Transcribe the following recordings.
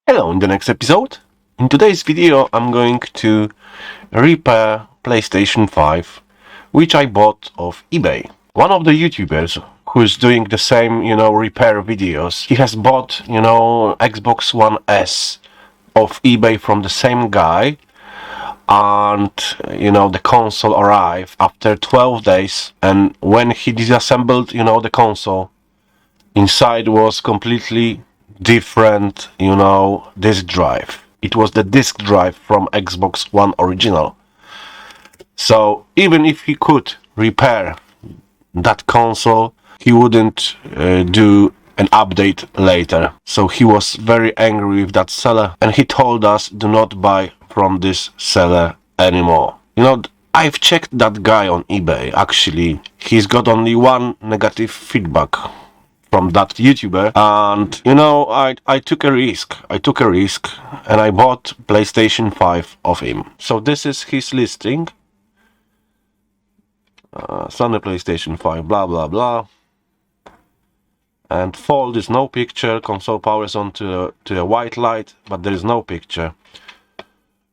Hello, in the next episode. In today's video I'm going to repair PlayStation 5, which I bought off eBay. One of the YouTubers who's doing the same, repair videos, he has bought, Xbox One S off eBay from the same guy, and the console arrived after 12 days, and when he disassembled, the console, inside was completely different, disk drive. It was the disk drive from Xbox One original. So even if he could repair that console, he wouldn't do an update later. So he was very angry with that seller, and he told us do not buy from this seller anymore. I've checked that guy on eBay. Actually, he's got only one negative feedback from that YouTuber, and I took a risk. And I bought PlayStation 5 of him. So this is his listing. Sony PlayStation 5, blah blah blah. And fault is no picture. Console powers on to a white light, but there is no picture.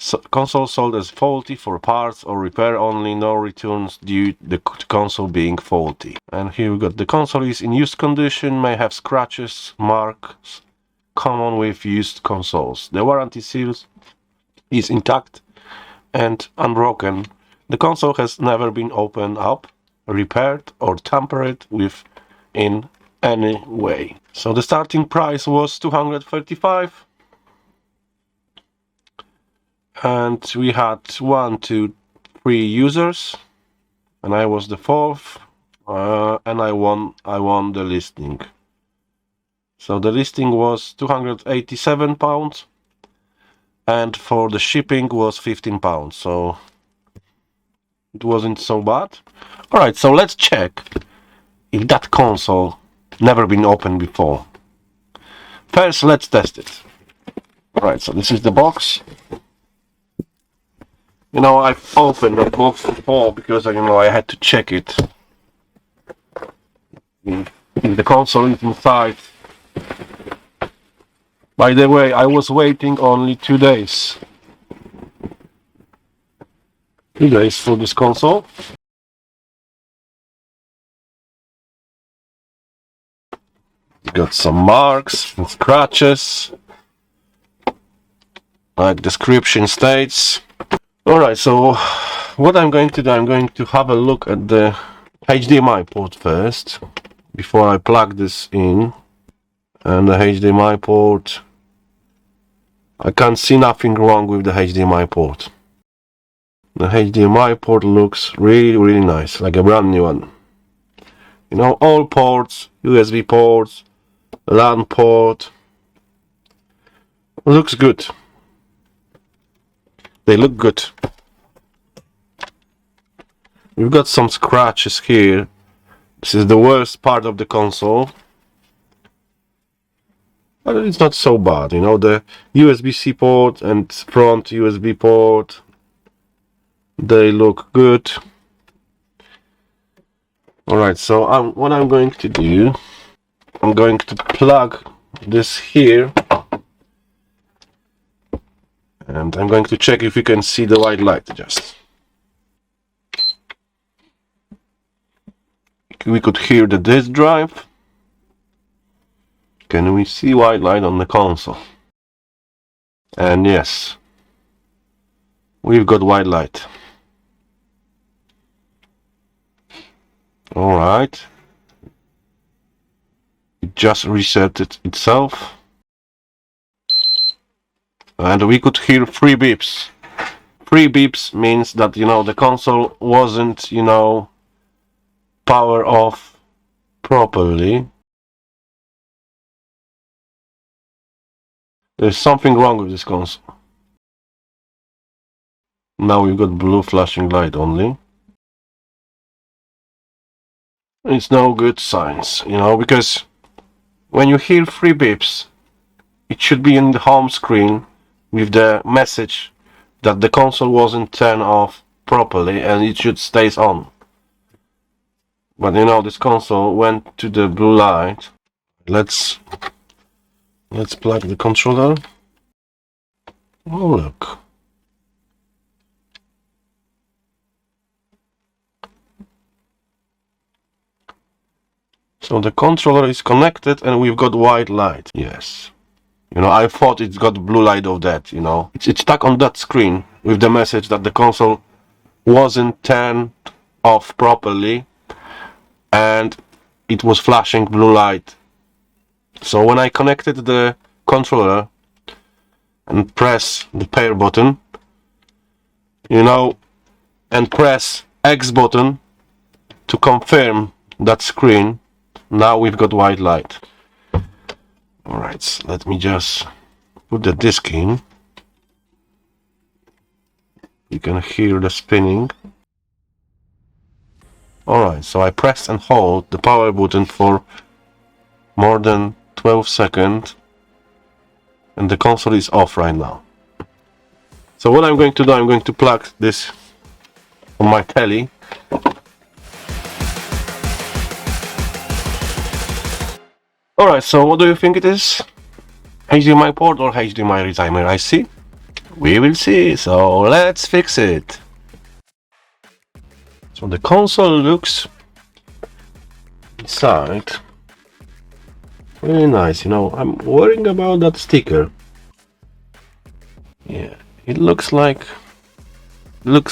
So, console sold as faulty for parts or repair only, no returns due to the console being faulty. And here we got the console is in used condition, may have scratches, marks, common with used consoles. The warranty seals is intact and unbroken. The console has never been opened up, repaired or tampered with in any way. So the starting price was $235. And we had 1, 2, 3 users, and I was the fourth, and I won the listing. So the listing was £287, and for the shipping was £15. So it wasn't so bad. All right, so let's check if that console never been opened before. First, let's test it. All right, so this is the box. I've opened the box before because I had to check it. If the console is inside. By the way, I was waiting only 2 days. 2 days for this console. Got some marks and scratches. Like description states. Alright, so what I'm going to do, I'm going to have a look at the HDMI port first before I plug this in. And the HDMI port, I can't see nothing wrong with the HDMI port. The HDMI port looks really nice, like a brand new one. All ports, USB ports, LAN port, looks good. They look good. We've got some scratches here. This is the worst part of the console. But it's not so bad, the USB-C port and front USB port, they look good. Alright, so what I'm going to do, I'm going to plug this here. And I'm going to check if we can see the white light just. We could hear the disk drive. Can we see white light on the console? And yes, we've got white light. Alright. It just reset itself. And we could hear 3 beeps. 3 beeps means that, the console wasn't, power off properly. There's something wrong with this console. Now we've got blue flashing light only. It's no good signs, because when you hear 3 beeps, it should be in the home screen with the message that the console wasn't turned off properly and it should stay on. But this console went to the blue light Let's plug the controller. Oh look. So the controller is connected and we've got white light. Yes. You know, I thought it's got blue light of that, you know. It's stuck on that screen with the message that the console wasn't turned off properly and it was flashing blue light. So when I connected the controller and press the pair button, you know, and press X button to confirm that screen, now we've got white light. Alright, so let me just put the disc in. You can hear the spinning. Alright, so I pressed and hold the power button for more than 12 seconds and the console is off right now. So what I'm going to do, I'm going to plug this on my telly. Alright, so what do you think it is? HDMI port or HDMI retimer IC? We will see, so let's fix it. So the console looks inside really nice, you know. I'm worrying about that sticker. Yeah, it looks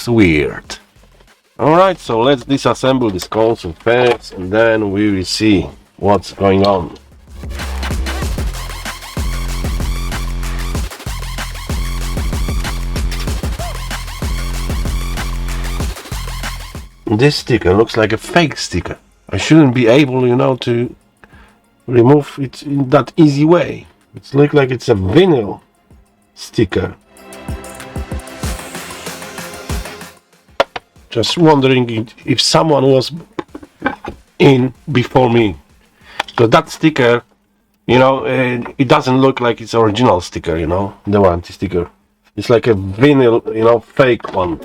weird. Alright, so let's disassemble this console first and then we will see what's going on. This sticker looks like a fake sticker. I shouldn't be able, you know, to remove it in that easy way. It looks like it's a vinyl sticker. Just wondering if someone was in before me. Because that sticker, you know, it doesn't look like it's original sticker, you know, the warranty sticker. It's like a vinyl, you know, fake one.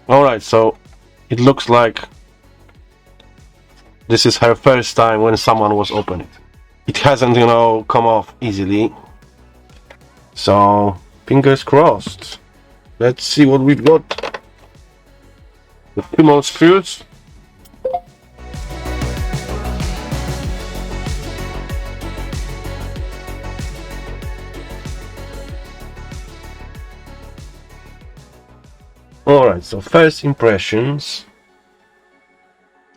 Alright, so it looks like this is her first time when someone was opening it. It hasn't, you know, come off easily. So, fingers crossed. Let's see what we've got. The 2 more screws. Alright, so first impressions.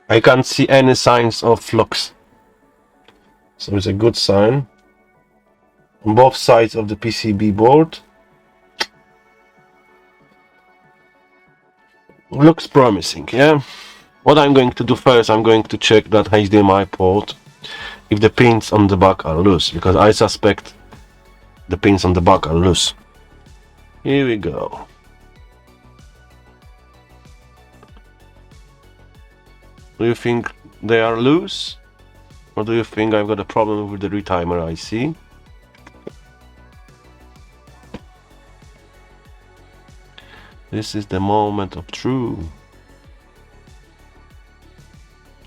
I can't see any signs of flux. So it's a good sign. On both sides of the PCB board. Looks promising, yeah? What I'm going to do first, I'm going to check that HDMI port if the pins on the back are loose, because I suspect the pins on the back are loose. Here we go. Do you think they are loose? Or do you think I've got a problem with the retimer IC? This is the moment of truth.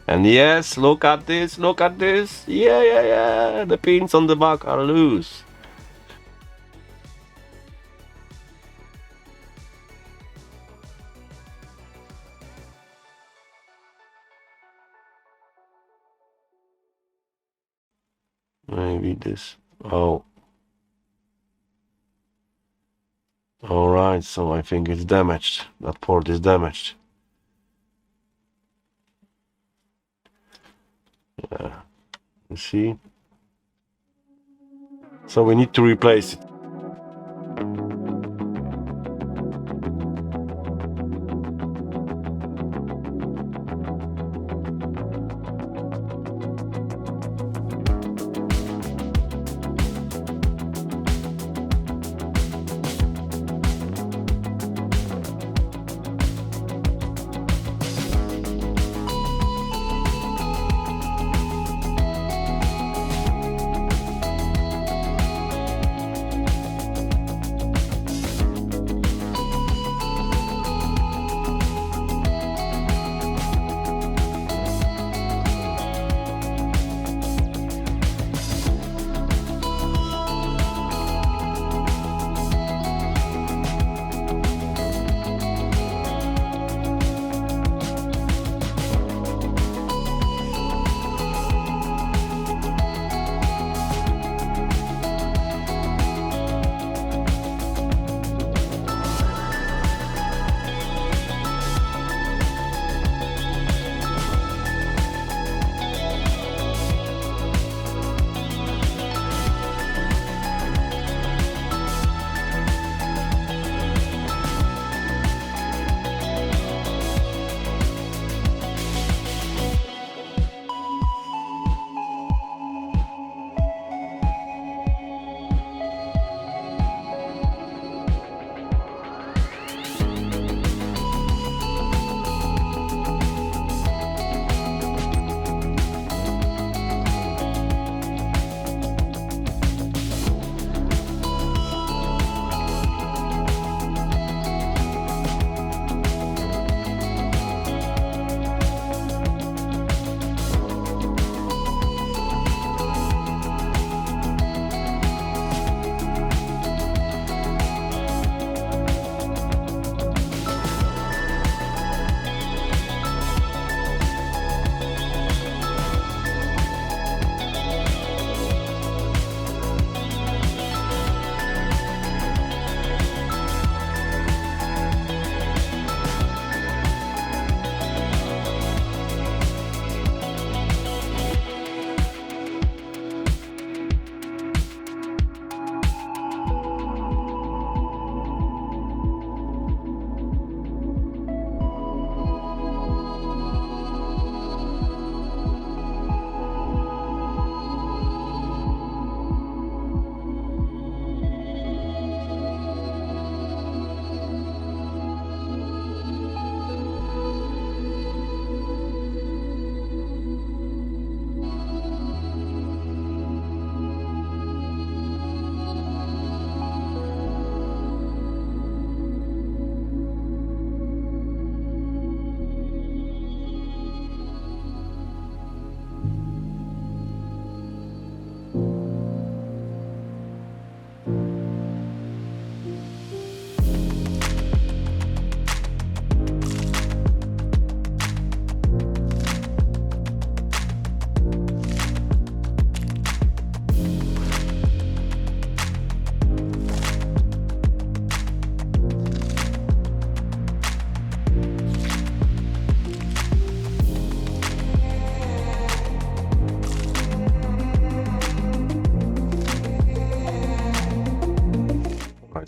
And yes, look at this, look at this. Yeah. The pins on the back are loose. maybe this. Oh. Alright, so I think it's damaged. That port is damaged. Yeah. You see? So we need to replace it.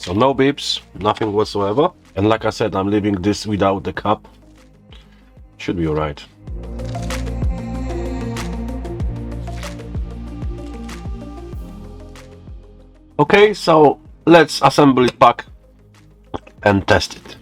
So no beeps, nothing whatsoever. And like I said, I'm leaving this without the cap. Should be alright. Okay, so let's assemble it back and test it.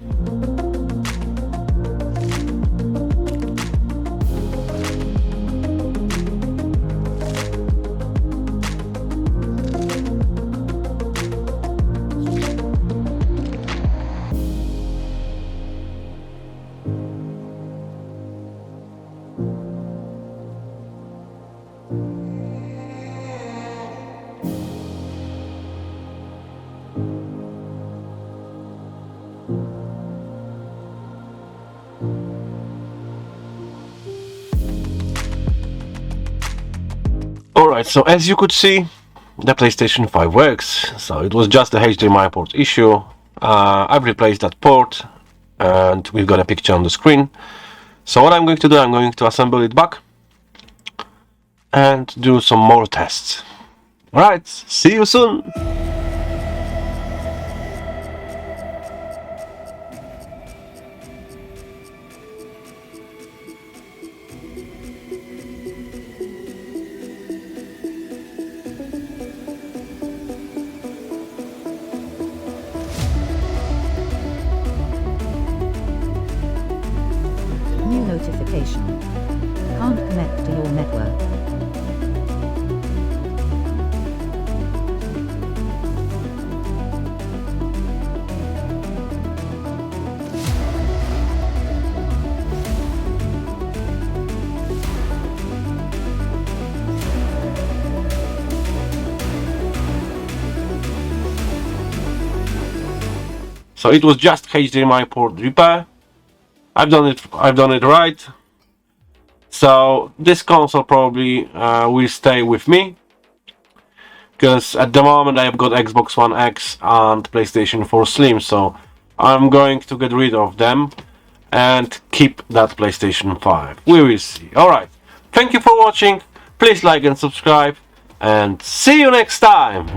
Alright, so as you could see, the PlayStation 5 works. So it was just a HDMI port issue. I've replaced that port and we've got a picture on the screen. So what I'm going to do, I'm going to assemble it back and do some more tests. Alright, see you soon! New notification. Can't connect to your network. So it was just HDMI port repair. I've done it right. So this console probably will stay with me, because at the moment I've got Xbox One X and PlayStation 4 Slim, so I'm going to get rid of them and keep that PlayStation 5. We will see. Alright, thank you for watching, please like and subscribe, and see you next time!